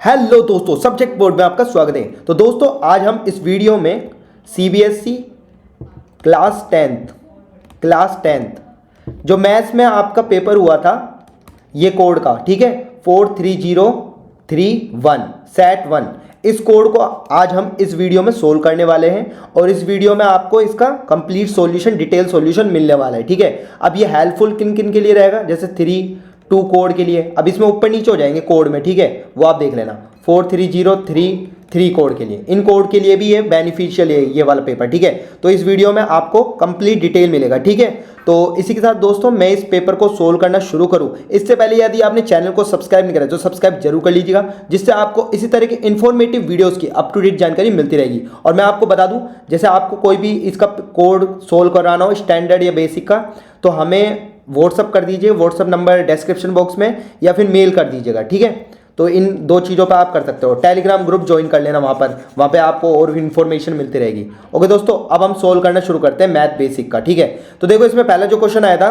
Hello दोस्तों, subject board में आपका स्वागत है। तो दोस्तों आज हम इस वीडियो में सीबीएसई क्लास टेंथ जो मैथ्स में आपका पेपर हुआ था ये कोड का, ठीक है, 43031 सेट 1, इस कोड को आज हम इस वीडियो में सोल्व करने वाले हैं और इस वीडियो में आपको इसका कंप्लीट सॉल्यूशन, डिटेल सॉल्यूशन मिलने वाला है, ठीक है। अब ये हेल्पफुल किन किन के लिए रहेगा, जैसे 3-2 कोड के लिए, अब इसमें ऊपर नीचे हो जाएंगे कोड में, ठीक है, वो आप देख लेना। 43033 कोड के लिए, इन कोड के लिए भी ये बेनिफिशियल है ये वाला पेपर, ठीक है। तो इस वीडियो में आपको कंप्लीट डिटेल मिलेगा, ठीक है। तो इसी के साथ दोस्तों मैं इस पेपर को सोल्व करना शुरू करूं इससे पहले यदि आपने चैनल को सब्सक्राइब नहीं करा तो सब्सक्राइब जरूर कर लीजिएगा, जिससे आपको इसी तरह के इन्फॉर्मेटिव वीडियोस की अप टू डेट जानकारी मिलती रहेगी। और मैं आपको बता दूं, जैसे आपको कोई भी इसका कोड सोल्व कराना हो स्टैंडर्ड या बेसिक का, तो हमें व्हाट्सअप कर दीजिए, व्हाट्सअप नंबर डिस्क्रिप्शन बॉक्स में, या फिर मेल कर दीजिएगा, ठीक है। तो इन दो चीज़ों पे आप कर सकते हो। टेलीग्राम ग्रुप ज्वाइन कर लेना, वहाँ पे आपको और भी इन्फॉर्मेशन मिलती रहेगी। ओके दोस्तों, अब हम सोल्व करना शुरू करते हैं मैथ बेसिक का, ठीक है। तो देखो इसमें पहला जो क्वेश्चन आया था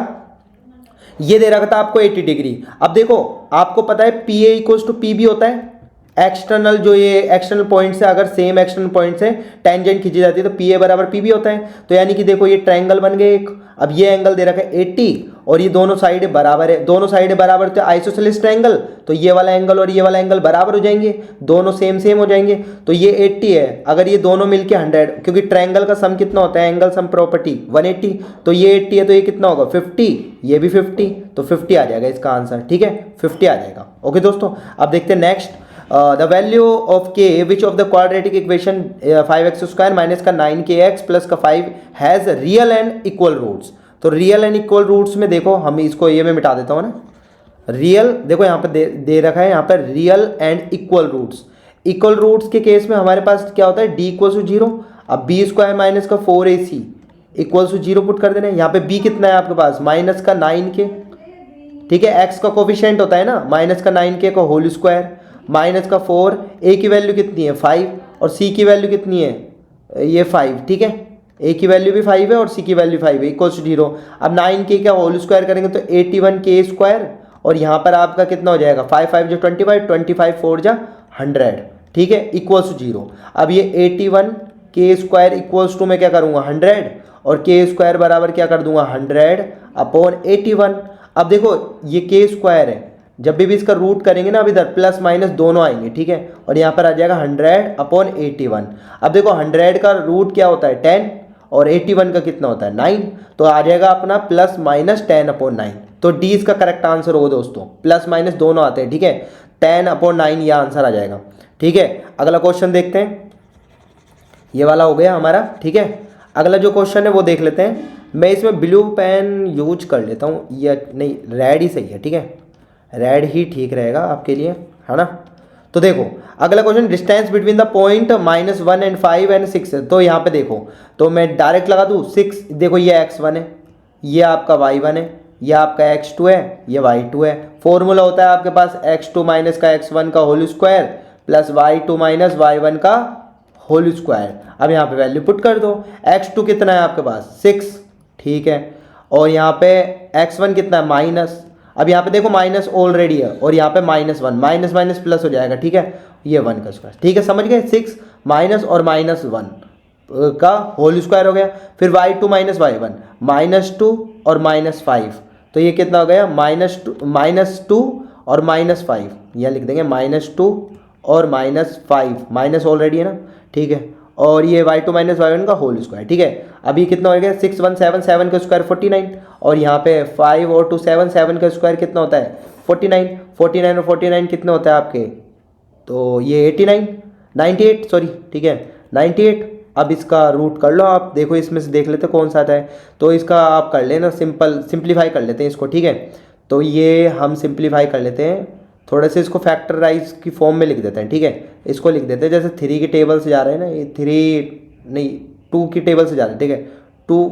ये दे रखा था आपको 80 डिग्री। अब देखो आपको पता है P A equals to P B होता है, एक्सटर्नल जो ये एक्सटर्नल पॉइंट से अगर सेम एक्सटर्नल पॉइंट से टेंजेंट खींची जाती है तो पी ए बराबर पी बी होता है। तो यानी कि देखो ये ट्रायंगल बन गए एक। अब ये एंगल दे रखा है 80 और ये दोनों साइड बराबर है, दोनों साइड बराबर तो आइसोसेलेस ट्रायंगल, तो ये वाला एंगल और ये वाला एंगल बराबर हो जाएंगे, दोनों सेम सेम हो जाएंगे। तो ये 80 है, अगर ये दोनों मिलके 100, क्योंकि ट्रायंगल का सम कितना होता है, एंगल सम प्रॉपर्टी 180, तो ये 80 है तो ये कितना होगा 50, ये भी 50, तो 50 आ जाएगा इसका आंसर, ठीक है, 50 आ जाएगा। ओके दोस्तों, अब देखते हैं next. The value of k which of the quadratic equation 5x² minus का 9kx प्लस का 5 has real and equal roots. तो रियल एंड इक्वल रूट्स में देखो, हम इसको ये में मिटा देता हूँ ना, रियल देखो यहाँ पे दे रखा है यहाँ पर real and equal roots. Equal roots के केस में हमारे पास क्या होता है, d इक्वल टू 0। अब b² माइनस का 4ac इक्वल टू 0 पुट कर देना है। यहाँ पे b कितना है आपके पास, माइनस का 9k, ठीक है, x का कोफिशिएंट होता है ना, माइनस का 9k का होल स्क्वायर, माइनस का 4, a की वैल्यू कितनी है 5 और c की वैल्यू कितनी है ये 5, ठीक है, a की वैल्यू भी 5 है और c की वैल्यू 5 है, इक्वल टू 0। अब 9k का होल स्क्वायर करेंगे तो 81k² और यहाँ पर आपका कितना हो जाएगा 5 5 जो 25, 25 4 जा 100, ठीक है, इक्वल टू 0। अब ये 81k² इक्वल्स टू मैं क्या करूँगा 100 और k² बराबर क्या कर दूंगा 100/81। अब देखो ये k² है, जब भी इसका रूट करेंगे ना, अब इधर प्लस माइनस दोनों आएंगे, ठीक है, और यहाँ पर आ जाएगा 100/81। अब देखो 100 का रूट क्या होता है 10 और 81 का कितना होता है 9, तो आ जाएगा अपना प्लस माइनस 10/9। तो डी इसका करेक्ट आंसर होगा दोस्तों, प्लस माइनस दोनों आते हैं, ठीक है, 10/9 यह आंसर आ जाएगा, ठीक है। अगला क्वेश्चन देखते हैं, ये वाला हो गया हमारा, ठीक है। अगला जो क्वेश्चन है वो देख लेते हैं। मैं इसमें ब्लू पेन यूज कर लेता हूँ, या नहीं रेड ही सही है, ठीक है, रेड ही ठीक रहेगा आपके लिए, है ना। तो देखो अगला question, distance between the point -1 and 5 and 6 है। तो यहाँ पे देखो, तो मैं डायरेक्ट लगा दूँ 6, देखो ये x1 है, ये आपका y1 है, ये आपका x2 है, ये y2 है। फॉर्मूला होता है आपके पास x2 माइनस का x1 का whole square plus y2 minus y1 का होल स्क्वायर। अब यहाँ पे वैल्यू पुट कर दो, x2 कितना है आपके पास 6, ठीक है, और यहाँ पे x1 कितना है माइनस। अब यहाँ पे देखो माइनस ऑलरेडी है और यहाँ पे -1, माइनस माइनस प्लस हो जाएगा, ठीक है, ये 1 का स्क्वायर, ठीक है, समझ गए, 6 माइनस और -1 का होल स्क्वायर हो गया। फिर y2 माइनस y1 -2 और -5, तो ये कितना हो गया -2 और -5, यह लिख देंगे -2 और -5, माइनस ऑलरेडी है ना, ठीक है, और ये y2 माइनस y1 का होल स्क्वायर, ठीक है। अभी कितना हो गया 6 1 7 7 का स्क्वायर 49, और यहाँ पे 5 और 2 7 7 का स्क्वायर कितना होता है 49, 49 और 49 कितने होते हैं आपके, तो ये 98 सॉरी, ठीक है 98। अब इसका रूट कर लो आप, देखो इसमें से देख लेते कौन सा आता है, तो इसका आप कर लेना सिंप्लीफाई कर लेते हैं इसको, ठीक है। तो ये हम सिंप्लीफाई कर लेते हैं, थोड़ा से इसको फैक्टराइज की फॉर्म में लिख देते हैं, ठीक है, इसको लिख देते हैं जैसे 3 की टेबल से जा रहे हैं ना, ये 3 नहीं 2 की टेबल से जा रहे हैं, ठीक है, 2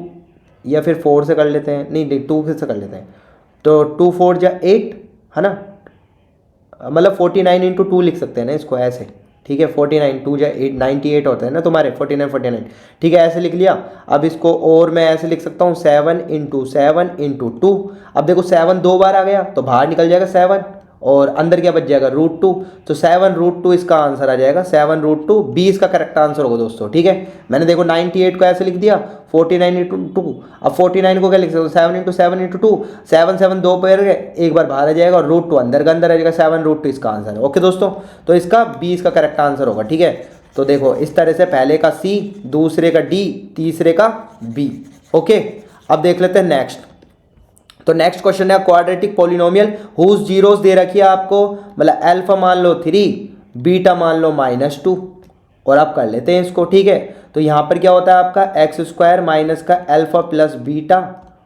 या फिर 4 से कर लेते हैं, नहीं 2 से कर लेते हैं, तो 2 4 जा 8 है ना, मतलब 49 × 2 लिख सकते हैं ना इसको ऐसे, ठीक है, 49 2 जा 8 98 होता है ना तुम्हारे 49, ठीक है, ऐसे लिख लिया। अब इसको और मैं ऐसे लिख सकता हूँ 7 × 7 × 2। अब देखो 7 2 बार आ गया तो बाहर निकल जाएगा 7, और अंदर क्या बच जाएगा √2, तो 7√2 इसका आंसर आ जाएगा, 7√2 बी इसका करेक्ट आंसर होगा दोस्तों। ठीक है, मैंने देखो 98 को ऐसे लिख दिया 49 इंटू 2, अब 49 को क्या लिख सकते हो 7 इंटू 7 इंटू 2, 7 7 दो पैर गए, एक बार बाहर आ जाएगा और √2 अंदर का अंदर आ जाएगा, 7√2 इसका आंसर है। ओके दोस्तों, तो इसका बी इसका करेक्ट आंसर होगा। ठीक है, तो देखो इस तरह से पहले का सी, दूसरे का डी, तीसरे का बी। ओके, अब देख लेते हैं नेक्स्ट। तो नेक्स्ट क्वेश्चन है क्वाड्रेटिक पॉलिनोमियल हुज जीरोस दे रखी है आपको, मतलब अल्फा मान लो 3, बीटा मान लो -2, और आप कर लेते हैं इसको। ठीक है, तो यहाँ पर क्या होता है आपका x² माइनस का अल्फा प्लस बीटा,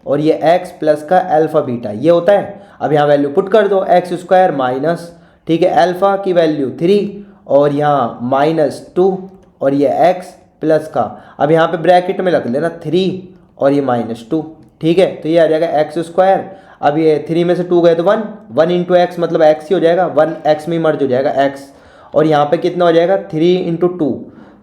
और ये x प्लस का अल्फा बीटा ये होता है। अब यहाँ वैल्यू पुट कर दो, x² माइनस, ठीक है, अल्फा की वैल्यू 3 और यहाँ -2 और ये x प्लस का, अब यहाँ पे ब्रैकेट में रख लेना 3 और ये -2। ठीक है, तो ये आ जाएगा x², अब ये 3 में से 2 गए तो 1, 1 इंटू एक्स मतलब x ही हो जाएगा, 1 x में मर्ज हो जाएगा x, और यहाँ पे कितना हो जाएगा 3 इंटू 2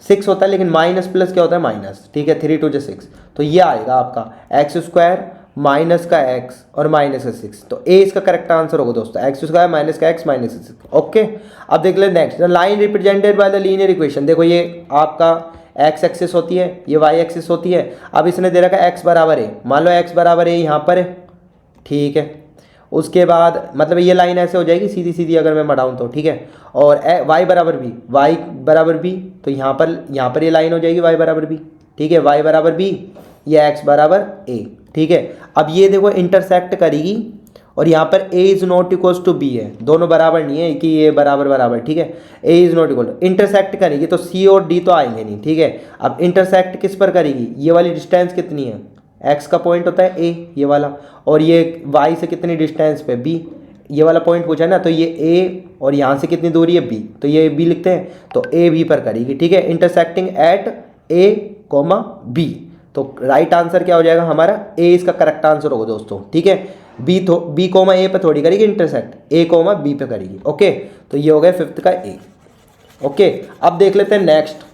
6 होता है, लेकिन माइनस प्लस क्या होता है माइनस। ठीक है, 3 2 6, तो ये आएगा आपका x² माइनस का x और माइनस का 6, तो a इसका करेक्ट आंसर होगा दोस्तों, x² माइनस का x माइनस 6। ओके, अब देख ले next, the line represented by the linear equation. देखो ये आपका x एक्सिस होती है, ये y एक्सिस होती है। अब इसने दे रखा है x बराबर a, मान लो x बराबर a यहाँ पर है। ठीक है, उसके बाद मतलब ये लाइन ऐसे हो जाएगी सीधी सीधी अगर मैं बढ़ाऊँ तो। ठीक है, और y बराबर b, तो यहाँ पर ये लाइन हो जाएगी y बराबर b। ठीक है, y बराबर b, ये x बराबर a। ठीक है, अब ये देखो इंटरसेक्ट करेगी और यहाँ पर a is not equals to b है, दोनों बराबर नहीं है कि ये बराबर। ठीक है, a is not equal, intersect करेगी तो c और d तो आएंगे नहीं। ठीक है, अब इंटरसेक्ट किस पर करेगी, ये वाली डिस्टेंस कितनी है, x का पॉइंट होता है a ये वाला, और ये y से कितनी डिस्टेंस पे b, ये वाला पॉइंट पूछा है ना, तो ये a और यहाँ से कितनी दूरी है b, तो ये b लिखते हैं, तो a b पर करेगी। ठीक है, इंटरसेक्टिंग एट a, b, तो राइट आंसर क्या हो जाएगा हमारा, a इसका करेक्ट आंसर होगा दोस्तों। ठीक है, b a पे थोड़ी करेगी इंटरसेक्ट, a b पे करेगी। ओके, तो ये हो गया 5th का a। ओके, अब देख लेते हैं नेक्स्ट।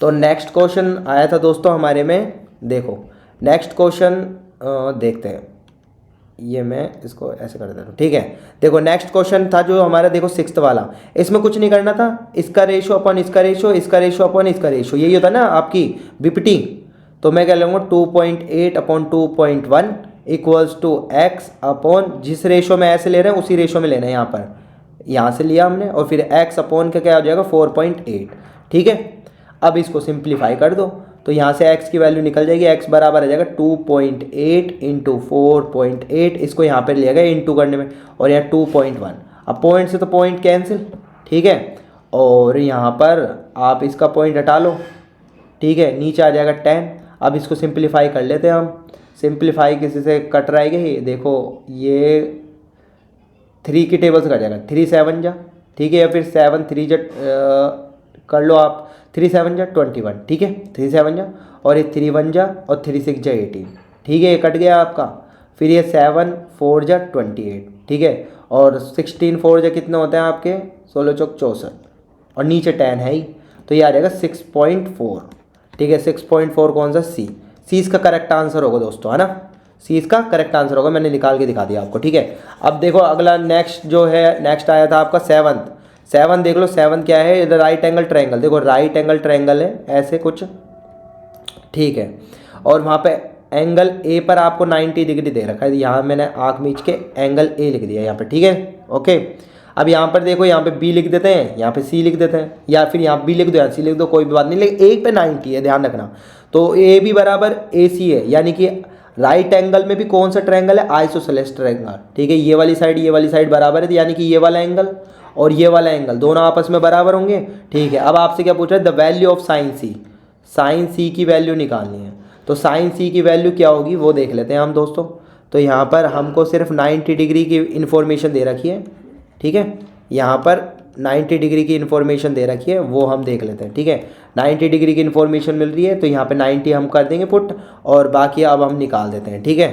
तो नेक्स्ट क्वेश्चन आया था दोस्तों हमारे में, देखो नेक्स्ट क्वेश्चन देखते हैं, ये मैं इसको ऐसे कर देता हूँ। ठीक है, देखो नेक्स्ट क्वेश्चन था जो हमारा, देखो 6th वाला, इसमें कुछ नहीं करना था, इसका रेशो अपॉन इसका रेशो, इसका रेशो अपॉन इसका रेशो, यही होता है ना आपकी बीपीटी। तो मैं क्या लूँगा 2.8 upon 2.1 equals to x upon, जिस रेशो में ऐसे ले रहे हैं उसी रेशो में लेना है, यहाँ से लिया हमने, और फिर x अपॉन का क्या हो जाएगा 4.8। ठीक है, अब इसको सिंप्लीफाई कर दो, तो यहाँ से x की वैल्यू निकल जाएगी, x बराबर आ जाएगा 2.8 इंटू 4.8, इसको यहाँ पर लिया गया इंटू करने में, और यहाँ 2.1, अब पॉइंट से तो पॉइंट कैंसिल। ठीक है, और यहाँ पर आप इसका पॉइंट हटा लो। ठीक है, नीचे आ जाएगा 10। अब इसको सिंप्लीफाई कर लेते हैं हम, सिंप्लीफाई किसी से कट रहा है, देखो ये 3 की टेबल से कट जाएगा, 3 7 जा, ठीक है, या फिर 7 3 जा कर लो आप, 3 7 जा 21। ठीक है, 3 7 जा, और ये 3 1 जा, और 3 6 जा 18। ठीक है, ये कट गया आपका, फिर ये 7 4 जा 28। ठीक है, और 16 4 जा कितने होते हैं आपके 16 चौक 64, और नीचे 10 है ही, तो ये आ जाएगा 6.4। ठीक है, 6.4 कौन सा, सी इसका करेक्ट आंसर होगा दोस्तों, है ना, सी इसका करेक्ट आंसर होगा, मैंने निकाल के दिखा दिया आपको। ठीक है, अब देखो अगला नेक्स्ट जो है, नेक्स्ट आया था आपका 7 देख लो, 7 क्या है, इधर राइट एंगल ट्रायंगल, देखो राइट एंगल ट्रायंगल है ऐसे कुछ। ठीक है, और वहाँ पे एंगल ए पर आपको 90 डिग्री दे रखा है, यहाँ मैंने आँख मीच के एंगल ए लिख दिया यहाँ पे। ठीक है, ओके, अब यहाँ पर देखो, यहाँ पे बी लिख देते हैं, यहाँ पे सी लिख देते हैं, या फिर यहाँ बी लिख दो यहाँ सी लिख दो, कोई भी बात नहीं, लेकिन एक पे 90 है, ध्यान रखना। तो ए बी बराबर ए सी है, यानी कि राइट एंगल में भी कौन सा ट्रायंगल है, आइसोसेलेस ट्रायंगल। ठीक है, ये वाली साइड बराबर है, यानी कि ये वाला एंगल और ये वाला एंगल दोनों आपस में बराबर होंगे। ठीक है, अब आपसे क्या पूछ रहा है, द वैल्यू ऑफ साइन सी की वैल्यू निकालनी है, तो साइन सी की वैल्यू क्या होगी वो देख लेते हैं हम दोस्तों। तो यहाँ पर हमको सिर्फ 90 डिग्री की इन्फॉर्मेशन दे रखी है। ठीक है, यहाँ पर 90 डिग्री की इन्फॉर्मेशन दे रखी है, वो हम देख लेते हैं। ठीक है, 90 डिग्री की इन्फॉर्मेशन मिल रही है, तो यहाँ पे 90 हम कर देंगे पुट, और बाकी अब हम निकाल देते हैं। ठीक है,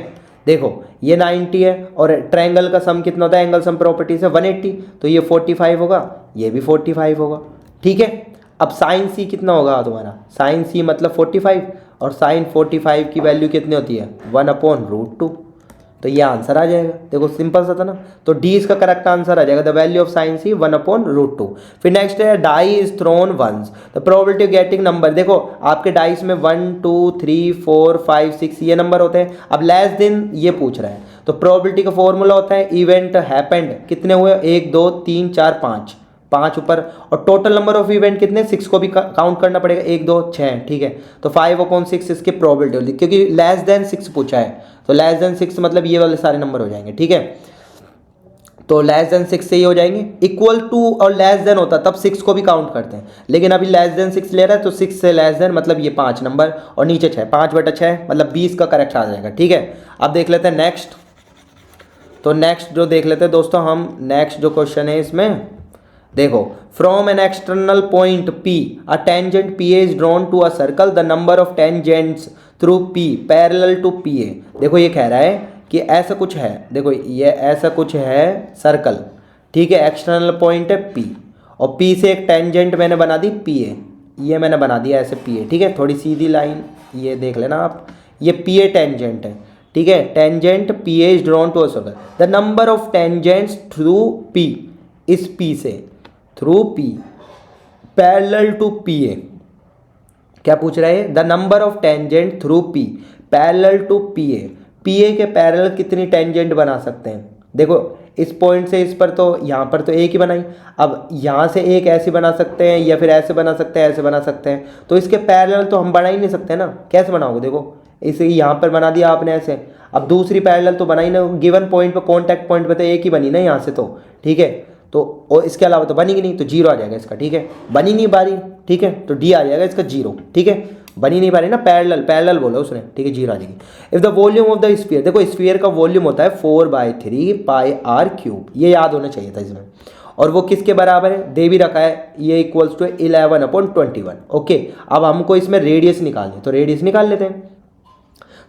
देखो ये 90 है, और ट्रायंगल का सम कितना होता है, एंगल सम प्रॉपर्टी से 180, तो ये 45 होगा, ये भी 45 होगा। ठीक है, अब साइन सी कितना होगा तुम्हारा, साइन सी मतलब 45, और साइन 45 की वैल्यू कितनी होती है 1/√2। तो ये आंसर आ जाएगा। देखो सिंपल सा था ना, तो डी इसका करेक्ट आंसर आ जाएगा। The value of sine C 1/√2। फिर नेक्स्ट है die is thrown once, the probability of getting number. देखो आपके डाइस में 1 2 3 4 5 6 ये नंबर होते हैं। अब लेस देन ये पूछ रहा है, तो प्रोबेबिलिटी का फॉर्मूला होता है इवेंट हैपेंड, कितने हुए 1 2 3 4 5, 5 ऊपर, और टोटल नंबर ऑफ इवेंट कितने 6 को भी काउंट करना पड़ेगा, 1 2 6, ठीक है। तो 5/6 इसकी प्रोबेबिलिटी होगी, क्योंकि लेस देन 6 पूछा है, तो लेस देन 6 मतलब ये वाले सारे नंबर हो जाएंगे, ठीक है। तो लेस देन 6 से ही हो जाएंगे। इक्वल टू और लेस देन होता तब 6 को भी काउंट करते हैं, लेकिन अभी लेस देन 6 ले रहा है, तो 6 से लेस देन मतलब ये 5 नंबर और नीचे 6, 5/6 मतलब 20 का करेक्ट आ जाएगा, ठीक है। अब देख लेते हैं नेक्स्ट। तो नेक्स्ट जो देख लेते हैं दोस्तों हम, नेक्स्ट जो क्वेश्चन है इसमें देखो, from an external point P a tangent PA is drawn to a circle, the number of tangents through P parallel to PA। देखो ये कह रहा है कि ऐसा कुछ है, देखो ये ऐसा कुछ है सर्कल, ठीक है। एक्सटर्नल पॉइंट है P और P से एक टेंजेंट मैंने बना दी PA, ये मैंने बना दिया ऐसे PA, ठीक है। थोड़ी सीधी लाइन ये देख लेना आप, ये PA टेंजेंट है, ठीक है। Tangent PA is drawn to a circle, the number of tangents through P, इस P से through P parallel to PA। क्या पूछ रहा है, the number of tangent through P parallel to PA। PA के पैरेलल कितनी टेंजेंट बना सकते हैं। देखो इस पॉइंट से इस पर, तो यहाँ पर तो एक ही बनाई, अब यहाँ से एक ऐसे बना सकते हैं या फिर ऐसे बना सकते हैं, ऐसे बना सकते हैं, तो इसके पैरेलल तो हम बना ही नहीं सकते ना। कैसे बनाओगे, देखो इसे यहाँ पर बना दिया आपने ऐसे, अब दूसरी पैरेलल तो बना ही ना, गिवन पॉइंट पे कॉन्टैक्ट पॉइंट पे तो एक ही बनी ना यहाँ से, तो ठीक है। तो और इसके अलावा तो बनेगी नहीं, तो 0 आ जाएगा इसका, ठीक है। बनी नहीं बारी, ठीक है, तो डी आ जाएगा इसका 0, ठीक है। बनी नहीं बारी ना, पैरेलल बोला उसने, ठीक है, 0 आ जाएगी। If the volume of the sphere, देखो स्फीयर का वॉल्यूम होता है 4/3 πr³, ये याद होना चाहिए था इसमें। और वो किसके बराबर है, दे भी रखा है, ये इक्वल्स टू 11/21। ओके, अब हमको इसमें रेडियस निकालनी है, तो रेडियस निकाल लेते हैं।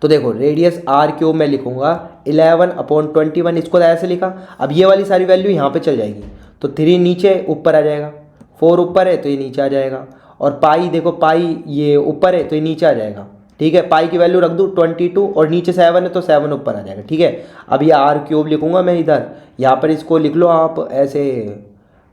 तो देखो रेडियस r³ में लिखूंगा 11/21, इसको ऐसे लिखा। अब ये वाली सारी वैल्यू यहाँ पे चल जाएगी, तो 3 नीचे ऊपर आ जाएगा, 4 ऊपर है तो ये नीचे आ जाएगा, और पाई देखो पाई ये ऊपर है तो ये नीचे आ जाएगा, ठीक है। पाई की वैल्यू रख दूँ 22 और नीचे 7 है तो 7 ऊपर आ जाएगा, ठीक है। अब ये r³ लिखूंगा मैं इधर, यहाँ पर इसको लिख लो आप ऐसे,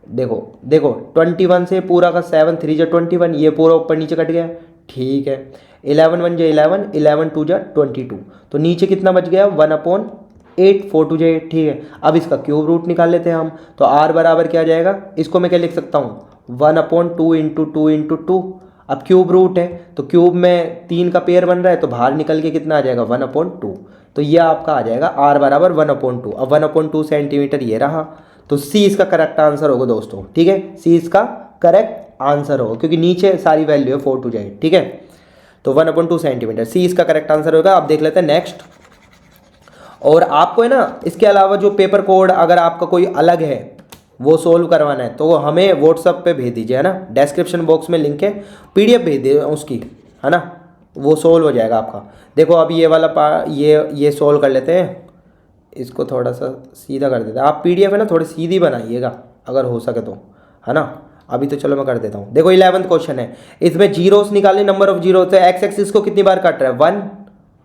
देखो 21 से पूरा का 7 3 जा 21, ये पूरा ऊपर नीचे कट गया, ठीक है। 11 1 जा 11, 11 2 जा 22, तो नीचे कितना बच गया 1/8, 4 2 जा 8, ठीक है। अब इसका क्यूब रूट निकाल लेते हैं हम, तो r बराबर क्या आ जाएगा, इसको मैं क्या लिख सकता हूँ 1/2 × 2 × 2। अब क्यूब रूट है तो क्यूब में 3 का पेयर बन रहा है, तो बाहर निकल के कितना आ जाएगा 1/2, तो ये आपका आ जाएगा r बराबर 1/2। अब 1/2 सेंटीमीटर ये रहा, तो C इसका करेक्ट आंसर होगा दोस्तों, ठीक है। C इसका करेक्ट आंसर होगा, क्योंकि नीचे सारी वैल्यू है 4 2 जा 8, ठीक है। तो 1/2 सेंटीमीटर C इसका करेक्ट आंसर होगा। अब देख लेते हैं नेक्स्ट। और आपको है ना इसके अलावा जो पेपर कोड अगर आपका कोई अलग है वो सोल्व करवाना है, तो वो हमें व्हाट्सअप पे भेज दीजिए, है ना। डिस्क्रिप्शन बॉक्स में लिंक है, PDF भेज दे उसकी, है ना, वो सोल्व हो जाएगा आपका। देखो अब ये वाला ये सोल्व कर लेते हैं, इसको थोड़ा सा सीधा कर देते हैं। आप PDF है ना थोड़ी सीधी बनाइएगा अगर हो सके तो, है ना। अभी तो चलो मैं कर देता हूँ। देखो 11th क्वेश्चन है, इसमें जीरोस निकालने, नंबर ऑफ जीरो, तो एक्स एक्सिस को कितनी बार काट रहा है 1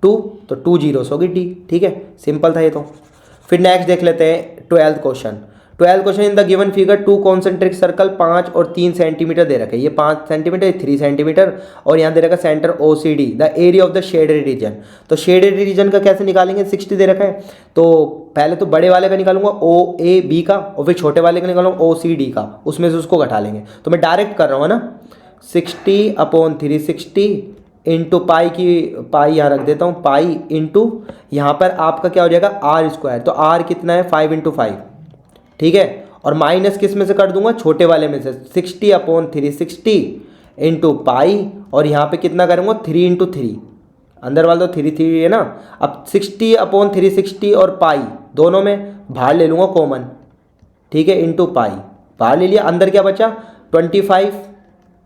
2, तो 2 जीरोस होगी D, ठीक है, सिंपल था ये तो। फिर नेक्स्ट देख लेते हैं 12th question. 12th question, in the given figure 2 concentric circle 5 और 3 सेंटीमीटर दे रखे, ये 5 सेंटीमीटर 3 सेंटीमीटर, और यहाँ दे रखा centre OCD, the area of the shaded region. तो शेडेड रीजन का कैसे निकालेंगे, 60 दे रखा है, तो पहले तो बड़े वाले का निकालूंगा OAB का, और फिर छोटे वाले का निकालूंगा OCD का, उसमें से उसको घटा लेंगे। तो मैं डायरेक्ट कर रहा हूँ ना, 60/360 इंटू पाई यहाँ रख देता हूँ, पाई इंटू यहाँ पर आपका क्या हो जाएगा r², तो r कितना है 5 × 5, ठीक है। और माइनस किस में से कर दूंगा, छोटे वाले में से, 60/360 इंटू पाई, और यहाँ पे कितना करूँगा 3 × 3, अंदर वाला तो 3 3 है ना। अब 60/360 और पाई दोनों में बाहर ले लूँगा कॉमन, ठीक है, इंटू पाई बाहर ले लिया, अंदर क्या बचा 25,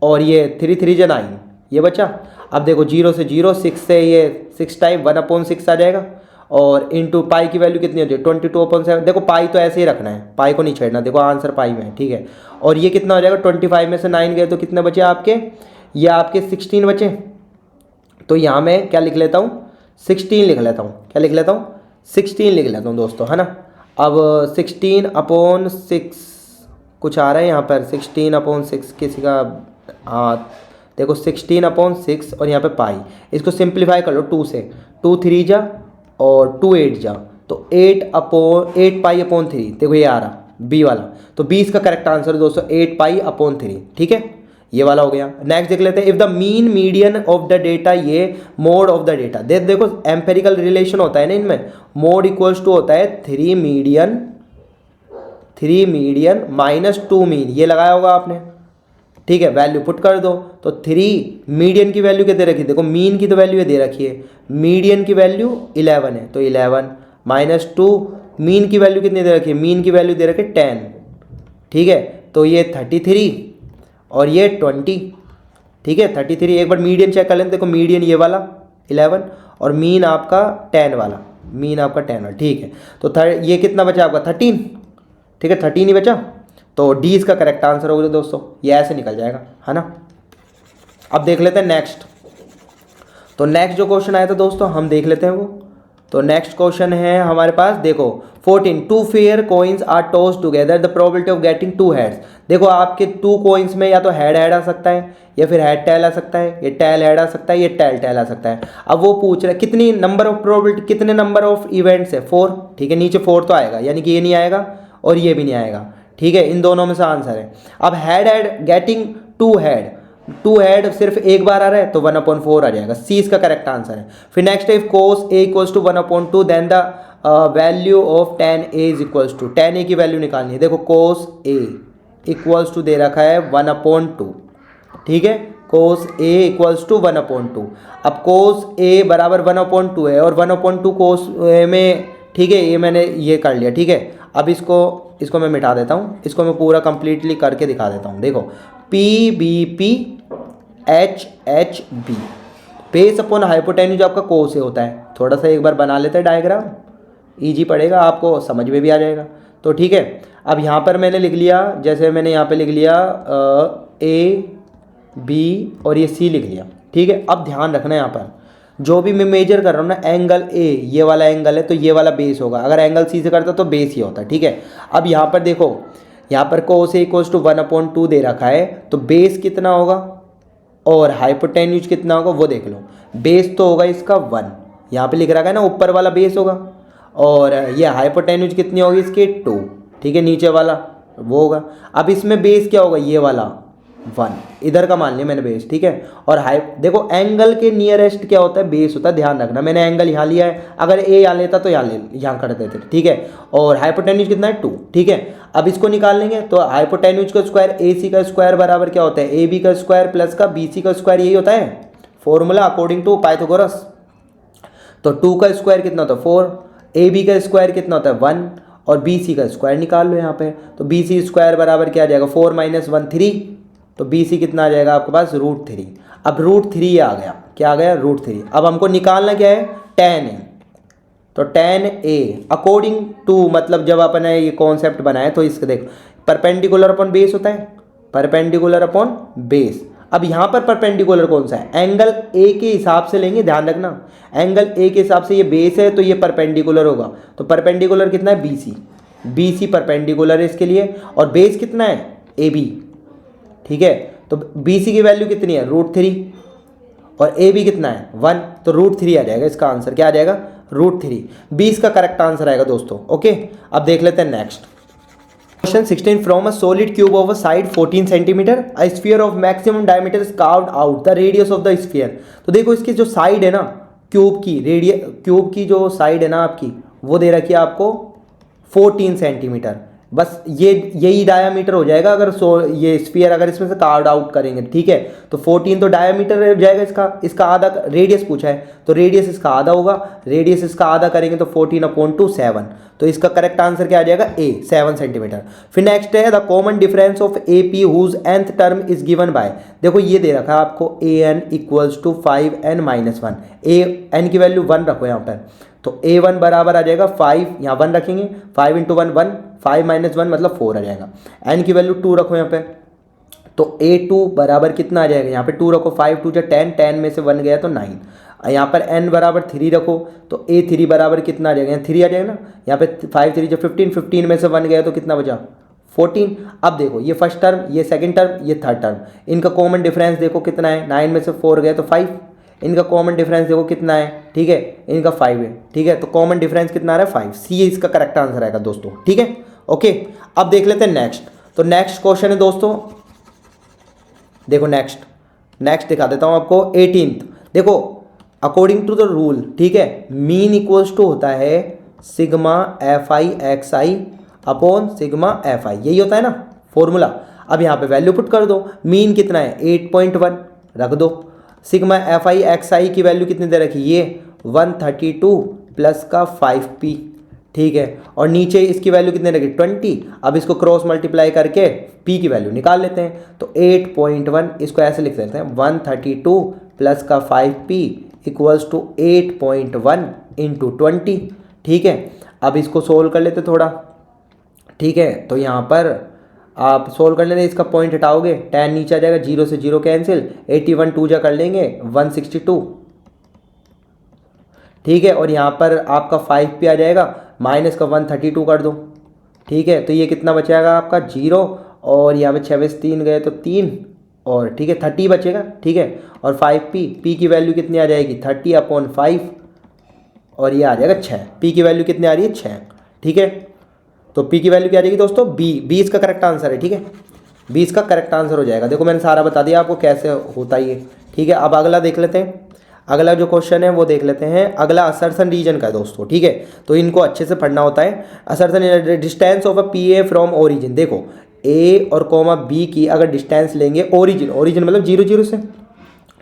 और ये 3 3 जा 9 ये बचा। अब देखो 0 से 0, 6 से ये 6 टाइम 1/6 आ जाएगा, और इंटू पाई की वैल्यू कितनी होती है 22/7। देखो पाई तो ऐसे ही रखना है, पाई को नहीं छेड़ना, देखो आंसर पाई में है, ठीक है। और ये कितना हो जाएगा 25 में से 9 गए तो कितने बचे आपके, ये आपके 16 बचे। तो यहाँ मैं क्या लिख लेता हूँ 16 लिख लेता हूँ, क्या लिख लेता हूँ 16 लिख लेता हूँ दोस्तों, है ना। अब 16/6 कुछ आ रहा है यहाँ पर, 16/6 किसी का, हाँ देखो 16/6 और यहाँ पे पाई, इसको सिंप्लीफाई कर लो 2 से, 2 3 जा और 2 8 जा, तो 8 पाई/3, देखो ये आ रहा बी वाला। तो 20 का करेक्ट आंसर है दोस्तों 8 पाई/3, ठीक है, ये वाला हो गया। नेक्स्ट देख लेते हैं, if the mean median of the data, ये मोड ऑफ द डेटा, देखो एम्पेरिकल रिलेशन होता है ना इनमें, मोड इक्वल्स टू होता है 3 मीडियन माइनस 2 मीन, ये लगाया होगा आपने, ठीक है, वैल्यू पुट कर दो। तो 3 मीडियन की वैल्यू क्या दे रखी है, देखो मीन की तो वैल्यू दे रखी है, मीडियन की वैल्यू 11 है, तो 11 माइनस 2 मीन की वैल्यू कितनी दे रखी है, मीन की वैल्यू दे रखी है 10, ठीक है, तो ये 33 और ये 20, ठीक है 33। एक बार मीडियन चेक कर लें, देखो मीडियन ये वाला 11 और मीन आपका 10 वाला, मीन आपका 10 वाला, ठीक है। तो ये कितना बचा आपका 13, ठीक है 13 ही बचा, तो डी इसका करेक्ट आंसर होगा दोस्तों, ये ऐसे निकल जाएगा, है ना। अब देख लेते हैं नेक्स्ट, तो नेक्स्ट जो क्वेश्चन आया था दोस्तों हम देख लेते हैं वो। तो नेक्स्ट क्वेश्चन है हमारे पास, देखो 14 2 fair coins are tossed together, the probability of getting 2 heads. देखो आपके 2 कॉइन्स में या तो हेड आ सकता है या फिर हेड टेल आ सकता है, ये टेल हेड आ सकता है, ये टेल टेल आ सकता है। अब वो पूछ रहा है कितनी नंबर ऑफ प्रोबेबिलिटी, कितने नंबर ऑफ इवेंट्स है, 4, ठीक है, नीचे 4 तो आएगा, यानी कि ये नहीं आएगा और ये भी नहीं आएगा, ठीक है, इन दोनों में से आंसर है। अब हेड गेटिंग 2 हेड सिर्फ एक बार आ रहा है तो 1/4 आ जाएगा, सी इसका करेक्ट आंसर है। फिर नेक्स्ट है, cos a equals to 1/2 then the value of tan a is equals to, tan a की वैल्यू निकालनी है। देखो cos a इक्वल्स टू दे रखा है 1/2, ठीक है, cos a इक्वल्स टू 1/2। अब cos a बराबर 1/2 है और 1/2 cos a में, ठीक है, ये मैंने ये कर लिया, ठीक है। अब इसको मैं मिटा देता हूँ, इसको मैं पूरा कंप्लीटली करके दिखा देता हूँ। देखो PBP HHB base upon hypotenuse आपका कोस से होता है, थोड़ा सा एक बार बना लेते हैं डायग्राम, इजी पड़ेगा, आपको समझ में भी आ जाएगा। तो ठीक है, अब यहाँ पर मैंने लिख लिया, जैसे मैंने यहाँ पे लिख लिया A B और ये C लिख लिया, ठीक है। अब ध्यान रखना यहाँ पर जो भी मैं मेजर कर रहा हूँ ना, एंगल A ये वाला एंगल है तो ये वाला बेस होगा, अगर एंगल C से करता तो बेस ही होता, ठीक है। अब यहाँ पर देखो, यहाँ पर cos A इक्वल्स टू 1/2 दे रखा है, तो बेस कितना होगा और हाइपोटेन्यूज कितना होगा वो देख लो। बेस तो होगा इसका 1, यहाँ पे लिख रखा है ना, ऊपर वाला बेस होगा, और ये हाइपोटेन्यूज कितनी होगी इसकी 2, ठीक है, नीचे वाला वो होगा। अब इसमें बेस क्या होगा, ये वाला 1, इधर का मान लिया मैंने बेस, ठीक है। और देखो एंगल के नियरेस्ट क्या होता है, बेस होता है, ध्यान रखना। मैंने एंगल यहाँ लिया है, अगर ए यहाँ लेता तो यहाँ कर देते, ठीक है। और हाइपोटेन्यूज कितना है 2, ठीक है। अब इसको निकाल लेंगे तो हाइपोटेन्यूज का स्क्वायर AC का स्क्वायर बराबर क्या होता है, AB का स्क्वायर प्लस का BC का स्क्वायर, यही होता है फॉर्मूला अकॉर्डिंग टू पाइथागोरस। तो 2 का स्क्वायर कितना होता है 4, AB का स्क्वायर कितना होता है 1 और BC का स्क्वायर निकाल लो यहाँ पे। तो BC स्क्वायर बराबर क्या आ जाएगा 4 - 1 3, तो BC कितना आ जाएगा आपके पास √3। अब √3 आ गया, क्या आ गया √3। अब हमको निकालना क्या है tan A, तो tan A अकॉर्डिंग टू, मतलब जब अपन ने ये कॉन्सेप्ट बनाया तो इसको देख, परपेंडिकुलर अपॉन बेस होता है, परपेंडिकुलर अपॉन बेस। अब यहाँ पर परपेंडिकुलर कौन सा है, एंगल A के हिसाब से लेंगे, ध्यान रखना, एंगल A के हिसाब से ये बेस है तो ये परपेंडिकुलर होगा। तो परपेंडिकुलर कितना है BC परपेंडिकुलर है इसके लिए, और बेस कितना है AB, ठीक है। तो BC की वैल्यू कितनी है √3 और AB कितना है 1, तो √3 आ जाएगा इसका आंसर, क्या आ जाएगा √3। 20 का करेक्ट आंसर आएगा दोस्तों, ओके। अब देख लेते हैं next question 16, from a solid cube of a side 14 centimetre a sphere of maximum diameter is carved out the radius of the sphere. तो देखो इसकी जो साइड है ना क्यूब की जो साइड है ना आपकी, वो दे रखी है आपको 14 सेंटीमीटर, बस यही डायामीटर हो जाएगा अगर ये स्फीयर अगर इसमें से कार्ड आउट करेंगे, ठीक है। तो 14 तो डायामीटर हो जाएगा इसका आधा, रेडियस पूछा है तो रेडियस इसका आधा होगा, रेडियस इसका आधा करेंगे तो 14/2 7, तो इसका करेक्ट आंसर क्या आ जाएगा A 7 सेंटीमीटर। फिर नेक्स्ट है the common difference of AP whose nth term is given by, देखो ये दे रखा है आपको AN equals to 5n - 1, AN की वैल्यू 1 रखो यहाँ पर, तो A1 बराबर आ जाएगा 5, यहाँ 1 रखेंगे, 5 × 1 1, 5 - 1 मतलब 4 आ जाएगा। n की वैल्यू 2 रखो यहाँ पे, तो A2 बराबर कितना आ जाएगा, यहाँ पे 2 रखो, 5 2 10, 10 में से 1 गया तो 9। यहाँ पर n बराबर 3 रखो तो A3 बराबर कितना आ जाएगा, यहाँ 3 आ जाएगा ना। यहाँ पे 5 3 15, 15 में से 1 गया तो कितना बचा 14। अब देखो ये फर्स्ट टर्म, ये सेकंड टर्म, ये थर्ड टर्म, इनका कॉमन डिफरेंस देखो कितना है, 9 में से 4 गया तो 5। इनका कॉमन डिफरेंस देखो कितना है, ठीक है, इनका 5 है, ठीक है, तो कॉमन डिफरेंस कितना आ रहा है 5। सी इसका करेक्ट आंसर आएगा दोस्तों, ठीक है, ओके। अब देख लेते हैं नेक्स्ट। तो नेक्स्ट क्वेश्चन है दोस्तों, देखो नेक्स्ट दिखा देता हूं आपको। 18th देखो, अकॉर्डिंग टू द रूल, ठीक है, मीन इक्वल्स टू होता है sigma F I x I upon sigma F I, यही होता है ना फॉर्मूला। अब यहाँ पे वैल्यू पुट कर दो, मीन कितना है 8.1 रख दो, सिग्मा एफ आई एक्स आई की वैल्यू कितनी दे रखी, ये 132 प्लस का 5p, ठीक है, और नीचे इसकी वैल्यू कितने रखी 20। अब इसको क्रॉस मल्टीप्लाई करके p की वैल्यू निकाल लेते हैं, तो 8.1 इसको ऐसे लिख देते हैं 132 प्लस का 5p इक्वल्स टू 8.1 इंटू 20, ठीक है। अब इसको सोल्व कर लेते थोड़ा, ठीक है, तो यहाँ पर आप सोल्व कर लेंगे, इसका पॉइंट हटाओगे 10 नीचे आ जाएगा, 0 से 0 कैंसिल, 81 2 जा कर लेंगे 162, ठीक है, और यहाँ पर आपका 5p आ जाएगा, माइनस का 132 कर दो, ठीक है, तो ये कितना बचेगा आपका 0, और यहाँ पे 6 से 3 गए तो 3, और ठीक है 30 बचेगा, ठीक है, और 5p की वैल्यू कितनी आ जाएगी 30/5, और ये आ जाएगा 6, p की वैल्यू कितनी आ रही है 6, ठीक है। तो p की वैल्यू क्या आ जाएगी दोस्तों b इसका करेक्ट आंसर है, ठीक है, b इसका करेक्ट आंसर हो जाएगा। देखो मैंने सारा बता दिया आपको कैसे होता है ये, ठीक है। अब अगला देख लेते हैं, अगला जो क्वेश्चन है वो देख लेते हैं। अगला असर्शन रीजन का है दोस्तों, ठीक है, तो इनको अच्छे से पढ़ना होता है। Assertion distance of a P A from origin, देखो ए और कॉमा बी की अगर डिस्टेंस लेंगे ओरिजिन मतलब 0 0 से,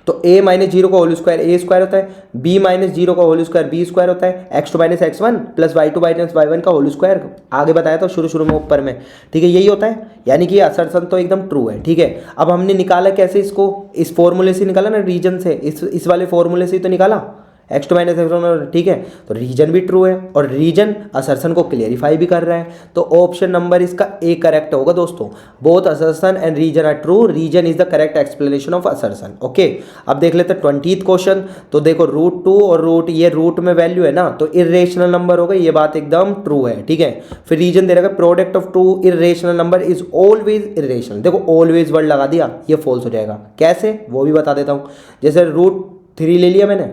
तो a माइनस 0 का होल स्क्वायर a स्क्वायर होता है, b माइनस 0 का होल स्क्वायर b स्क्वायर होता है, x2 minus x1 plus y2 minus y1 का होल स्क्वायर, आगे बताया था शुरू में ऊपर में, ठीक है, यही होता है। यानी कि असर्शन तो एकदम ट्रू है, ठीक है। अब हमने निकाला कैसे इसको, इस फॉर्मूले से निकाला ना, रीजन से, इस वाले फॉर्मूले से तो निकाला x2 माइनस x1, ठीक है, तो रीजन भी ट्रू है और रीजन असर्शन को क्लियरिफाई भी कर रहा है, तो ऑप्शन नंबर इसका ए करेक्ट होगा दोस्तों। Both assertion and reason are true, reason is the correct explanation of assertion, okay. अब देख लेते हैं 20th क्वेश्चन। तो देखो √2 और ये रूट में वैल्यू है ना, तो इर्रेशनल नंबर होगा, ये बात एकदम ट्रू है, ठीक है। फिर रीजन दे रखा product of two irrational number is always irrational, देखो ऑलवेज वर्ड लगा दिया, ये फॉल्स हो जाएगा, कैसे वो भी बता देता हूँ। जैसे √3 ले लिया मैंने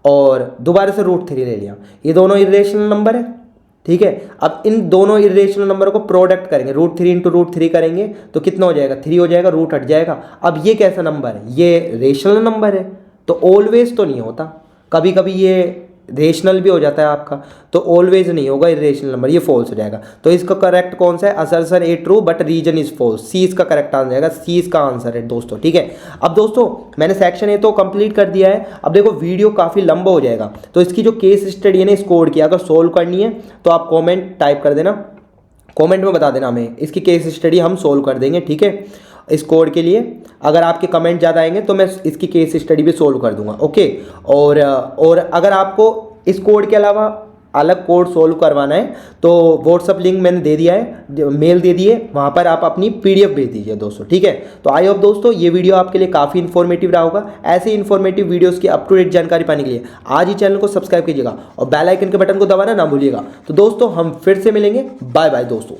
और दोबारा से √3 ले लिया, ये दोनों इर्रेशनल नंबर है, ठीक है। अब इन दोनों इर्रेशनल नंबर को प्रोडक्ट करेंगे, √3 इंटू √3 करेंगे तो कितना हो जाएगा 3 हो जाएगा, रूट हट जाएगा। अब ये कैसा नंबर है, ये रेशनल नंबर है, तो ऑलवेज तो नहीं होता, कभी कभी ये रेशनल भी हो जाता है आपका, तो ऑलवेज नहीं होगा इरेशनल नंबर, ये फॉल्स हो जाएगा। तो इसका करेक्ट कौन सा है, assertion A true but reason is false, C इसका करेक्ट आंसर आएगा, सी इसका आंसर है दोस्तों, ठीक है। अब दोस्तों मैंने सेक्शन ए तो कंप्लीट कर दिया है, अब देखो वीडियो काफ़ी लंबा हो जाएगा, तो इसकी जो केस स्टडी है ना इस कोड की, अगर सोल्व करनी है तो आप कॉमेंट टाइप कर देना, कॉमेंट में बता देना हमें, इसकी केस स्टडी हम सोल्व कर देंगे, ठीक है। इस कोड के लिए अगर आपके कमेंट ज़्यादा आएंगे तो मैं इसकी केस स्टडी भी सोल्व कर दूंगा, ओके। और अगर आपको इस कोड के अलावा अलग कोड सोल्व करवाना है तो व्हाट्सअप लिंक मैंने दे दिया है, मेल दे दिए, वहाँ पर आप अपनी PDF भेज दीजिए दोस्तों, ठीक है। तो आई होप दोस्तों ये वीडियो आपके लिए काफ़ी इन्फॉर्मेटिव रहा होगा। ऐसे इन्फॉर्मेटिव वीडियोस की अप टू डेट जानकारी पाने के लिए आज ही चैनल को सब्सक्राइब कीजिएगा और बेल आइकन के बटन को दबाना ना भूलिएगा। तो दोस्तों हम फिर से मिलेंगे, बाय बाय दोस्तों।